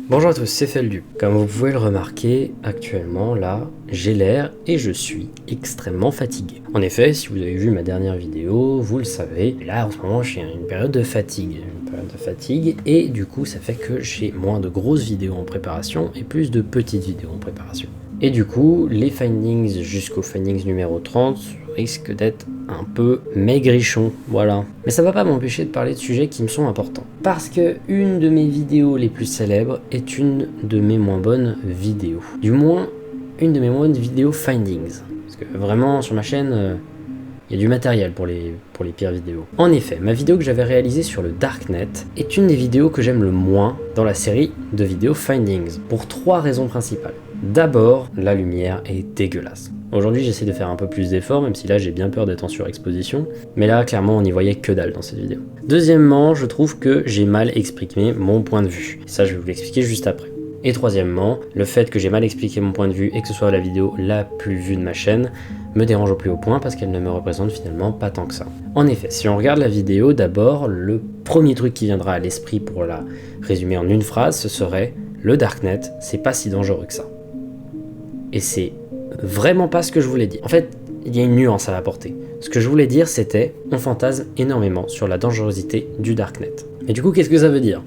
Bonjour à tous, c'est Feldu. Comme vous pouvez le remarquer, actuellement, là, j'ai l'air et je suis extrêmement fatigué. En effet, si vous avez vu ma dernière vidéo, vous le savez, là, en ce moment, je suis à une période de fatigue. Et du coup, ça fait que j'ai moins de grosses vidéos en préparation et plus de petites vidéos en préparation. Et du coup, les findings jusqu'au findings numéro 30 risquent d'être un peu maigrichons, voilà. Mais ça va pas m'empêcher de parler de sujets qui me sont importants. Parce que une de mes vidéos les plus célèbres est une de mes moins bonnes vidéos. Du moins, une de mes moins bonnes vidéos findings. Parce que vraiment, sur ma chaîne, il y a du matériel pour les pires vidéos. En effet, ma vidéo que j'avais réalisée sur le Darknet est une des vidéos que j'aime le moins dans la série de vidéos findings, pour 3 raisons principales. D'abord, la lumière est dégueulasse. Aujourd'hui, j'essaie de faire un peu plus d'efforts, même si là, j'ai bien peur d'être en surexposition. Mais là, clairement, on n'y voyait que dalle dans cette vidéo. Deuxièmement, je trouve que j'ai mal exprimé mon point de vue. Ça, je vais vous l'expliquer juste après. Et troisièmement, le fait que j'ai mal expliqué mon point de vue et que ce soit la vidéo la plus vue de ma chaîne me dérange au plus haut point parce qu'elle ne me représente finalement pas tant que ça. En effet, si on regarde la vidéo, d'abord, le premier truc qui viendra à l'esprit pour la résumer en une phrase, ce serait « Le Darknet, c'est pas si dangereux que ça ». Et c'est vraiment pas ce que je voulais dire. En fait, il y a une nuance à apporter. Ce que je voulais dire, c'était on fantasme énormément sur la dangerosité du Darknet. Mais du coup, qu'est-ce que ça veut dire ?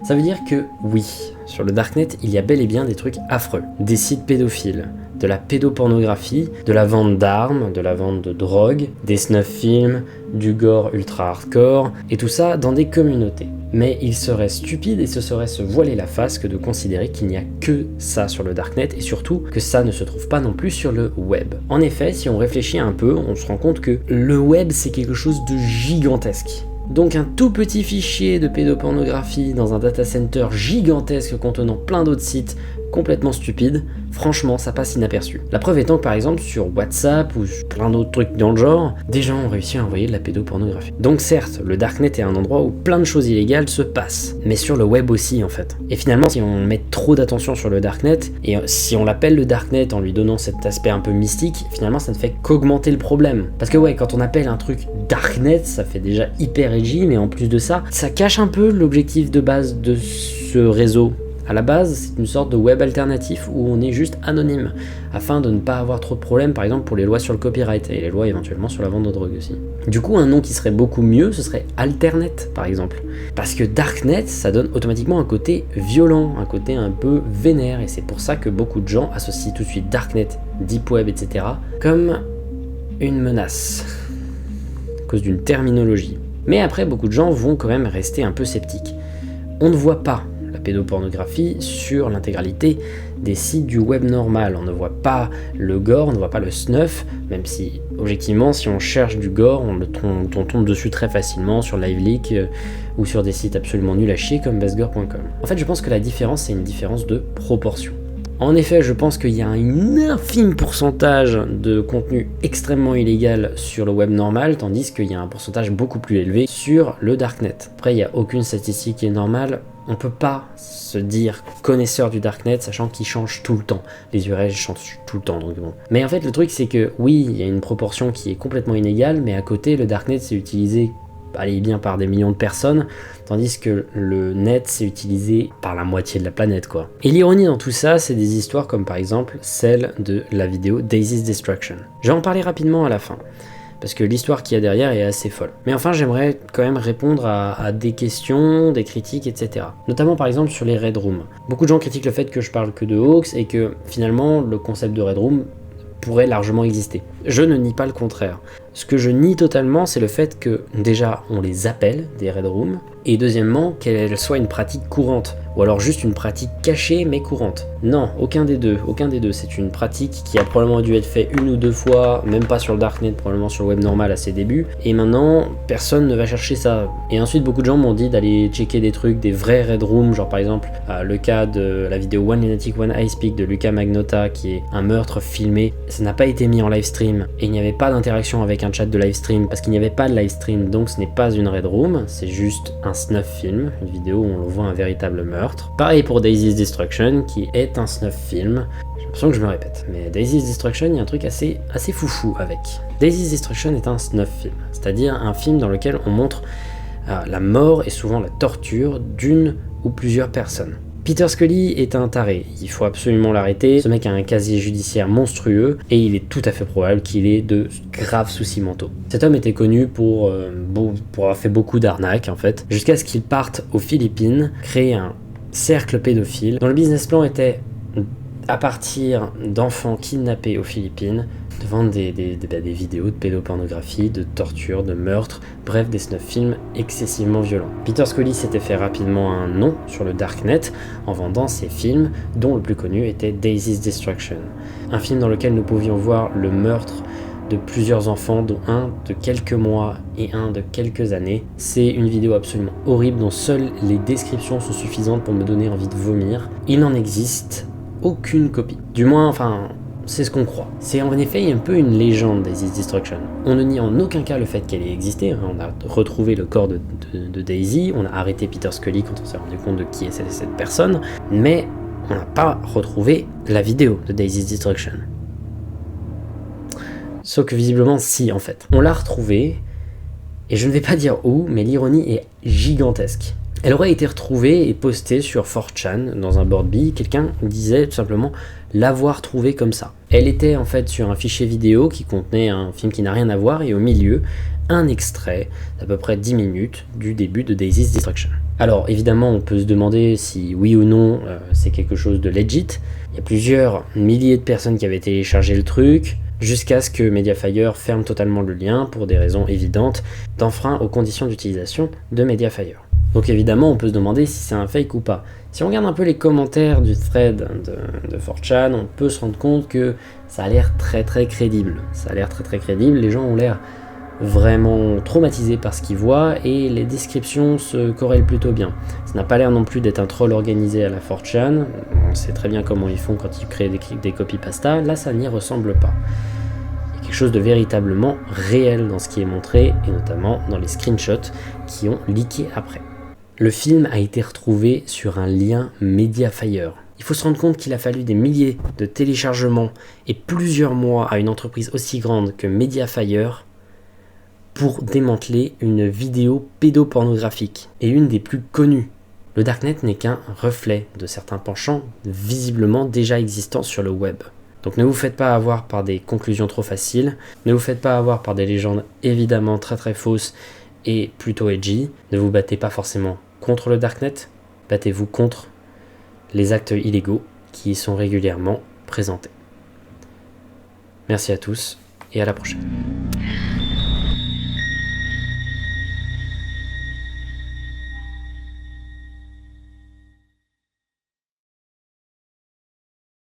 Ça veut dire que oui, sur le Darknet, il y a bel et bien des trucs affreux. Des sites pédophiles, de la pédopornographie, de la vente d'armes, de la vente de drogue, des snuff films, du gore ultra hardcore, et tout ça dans des communautés. Mais il serait stupide et ce serait se voiler la face que de considérer qu'il n'y a que ça sur le Darknet et surtout que ça ne se trouve pas non plus sur le web. En effet, si on réfléchit un peu, on se rend compte que le web c'est quelque chose de gigantesque. Donc un tout petit fichier de pédopornographie dans un data center gigantesque contenant plein d'autres sites complètement stupides, franchement ça passe inaperçu. La preuve étant que par exemple sur WhatsApp ou plein d'autres trucs dans le genre, des gens ont réussi à envoyer de la pédopornographie. Donc certes, le Darknet est un endroit où plein de choses illégales se passent, mais sur le web aussi en fait. Et finalement, si on met trop d'attention sur le Darknet, et si on l'appelle le Darknet en lui donnant cet aspect un peu mystique, finalement ça ne fait qu'augmenter le problème. Parce que ouais, quand on appelle un truc Darknet, ça fait déjà hyper edgy, mais en plus de ça, ça cache un peu l'objectif de base de ce réseau. À la base, c'est une sorte de web alternatif où on est juste anonyme, afin de ne pas avoir trop de problèmes, par exemple pour les lois sur le copyright, et les lois éventuellement sur la vente de drogue aussi. Du coup, un nom qui serait beaucoup mieux, ce serait Alternet, par exemple. Parce que Darknet, ça donne automatiquement un côté violent, un côté un peu vénère, et c'est pour ça que beaucoup de gens associent tout de suite Darknet, Deep Web, etc. comme une menace, à cause d'une terminologie. Mais après, beaucoup de gens vont quand même rester un peu sceptiques. On ne voit pas la pédopornographie sur l'intégralité des sites du web normal. On ne voit pas le gore, on ne voit pas le snuff, même si, objectivement, si on cherche du gore, on tombe dessus très facilement sur LiveLeak ou sur des sites absolument nuls à chier comme bestgore.com. En fait, je pense que la différence, c'est une différence de proportion. En effet, je pense qu'il y a un infime pourcentage de contenu extrêmement illégal sur le web normal, tandis qu'il y a un pourcentage beaucoup plus élevé sur le Darknet. Après, il n'y a aucune statistique qui est normale. On peut pas se dire connaisseur du Darknet, sachant qu'il change tout le temps. Les URL changent tout le temps, donc bon. Mais en fait, le truc, c'est que oui, il y a une proportion qui est complètement inégale, mais à côté, le Darknet, c'est utilisé bien par des millions de personnes, tandis que le net c'est utilisé par la moitié de la planète quoi. Et l'ironie dans tout ça, c'est des histoires comme par exemple celle de la vidéo Daisy's Destruction. Je vais en parler rapidement à la fin, parce que l'histoire qu'il y a derrière est assez folle. Mais enfin, j'aimerais quand même répondre à des questions, des critiques, etc. Notamment par exemple sur les Red Rooms. Beaucoup de gens critiquent le fait que je parle que de hoax et que finalement le concept de Red Room pourrait largement exister. Je ne nie pas le contraire. Ce que je nie totalement, c'est le fait que, déjà, on les appelle des Red Rooms, et deuxièmement, qu'elle soit une pratique courante, ou alors juste une pratique cachée mais courante. Non, aucun des deux. C'est une pratique qui a probablement dû être faite 1 ou 2 fois, même pas sur le Darknet, probablement sur le web normal à ses débuts, et maintenant, personne ne va chercher ça. Et ensuite, beaucoup de gens m'ont dit d'aller checker des trucs, des vrais Red Rooms, genre par exemple, le cas de la vidéo One Lunatic One Eye Speak de Luca Magnotta, qui est un meurtre filmé. Ça n'a pas été mis en live stream, et il n'y avait pas d'interaction avec un chat de live stream, parce qu'il n'y avait pas de live stream, donc ce n'est pas une Red Room, c'est juste un snuff film, une vidéo où on voit un véritable meurtre. Pareil pour Daisy's Destruction, qui est un snuff film. J'ai l'impression que je me répète, mais Daisy's Destruction, il y a un truc assez foufou avec. Daisy's Destruction est un snuff film, c'est-à-dire un film dans lequel on montre la mort et souvent la torture d'une ou plusieurs personnes. Peter Scully est un taré, il faut absolument l'arrêter, ce mec a un casier judiciaire monstrueux et il est tout à fait probable qu'il ait de graves soucis mentaux. Cet homme était connu pour avoir fait beaucoup d'arnaques en fait, jusqu'à ce qu'il parte aux Philippines, créer un cercle pédophile dont le business plan était, à partir d'enfants kidnappés aux Philippines, de vendre des vidéos de pédopornographie, de torture, de meurtre, bref des snuff films excessivement violents. Peter Scully s'était fait rapidement un nom sur le Darknet en vendant ses films, dont le plus connu était Daisy's Destruction, un film dans lequel nous pouvions voir le meurtre de plusieurs enfants, dont un de quelques mois et un de quelques années. C'est une vidéo absolument horrible dont seules les descriptions sont suffisantes pour me donner envie de vomir. Il n'en existe aucune copie. Du moins, enfin, c'est ce qu'on croit. C'est en effet un peu une légende Daisy's Destruction. On ne nie en aucun cas le fait qu'elle ait existé. On a retrouvé le corps de Daisy, on a arrêté Peter Scully quand on s'est rendu compte de qui était cette personne, mais on n'a pas retrouvé la vidéo de Daisy's Destruction. Sauf que visiblement, si, en fait. On l'a retrouvée, et je ne vais pas dire où, mais l'ironie est gigantesque. Elle aurait été retrouvée et postée sur 4chan dans un board bee. Quelqu'un disait tout simplement l'avoir trouvée comme ça. Elle était en fait sur un fichier vidéo qui contenait un film qui n'a rien à voir et au milieu, un extrait d'à peu près 10 minutes du début de Daisy's Destruction. Alors évidemment, on peut se demander si oui ou non c'est quelque chose de legit. Il y a plusieurs milliers de personnes qui avaient téléchargé le truc, jusqu'à ce que Mediafire ferme totalement le lien pour des raisons évidentes d'enfreint aux conditions d'utilisation de Mediafire. Donc évidemment, on peut se demander si c'est un fake ou pas. Si on regarde un peu les commentaires du thread de 4chan, on peut se rendre compte que ça a l'air très très crédible. Ça a l'air très très crédible, les gens ont l'air vraiment traumatisés par ce qu'ils voient et les descriptions se corrèlent plutôt bien. Ça n'a pas l'air non plus d'être un troll organisé à la 4chan, on sait très bien comment ils font quand ils créent des copy-pasta, là ça n'y ressemble pas. Il y a quelque chose de véritablement réel dans ce qui est montré, et notamment dans les screenshots qui ont leaké après. Le film a été retrouvé sur un lien Mediafire. Il faut se rendre compte qu'il a fallu des milliers de téléchargements et plusieurs mois à une entreprise aussi grande que Mediafire pour démanteler une vidéo pédopornographique, et une des plus connues. Le Darknet n'est qu'un reflet de certains penchants visiblement déjà existants sur le web. Donc ne vous faites pas avoir par des conclusions trop faciles, ne vous faites pas avoir par des légendes évidemment très très fausses et plutôt edgy, ne vous battez pas forcément contre le Darknet, battez-vous contre les actes illégaux qui y sont régulièrement présentés. Merci à tous et à la prochaine.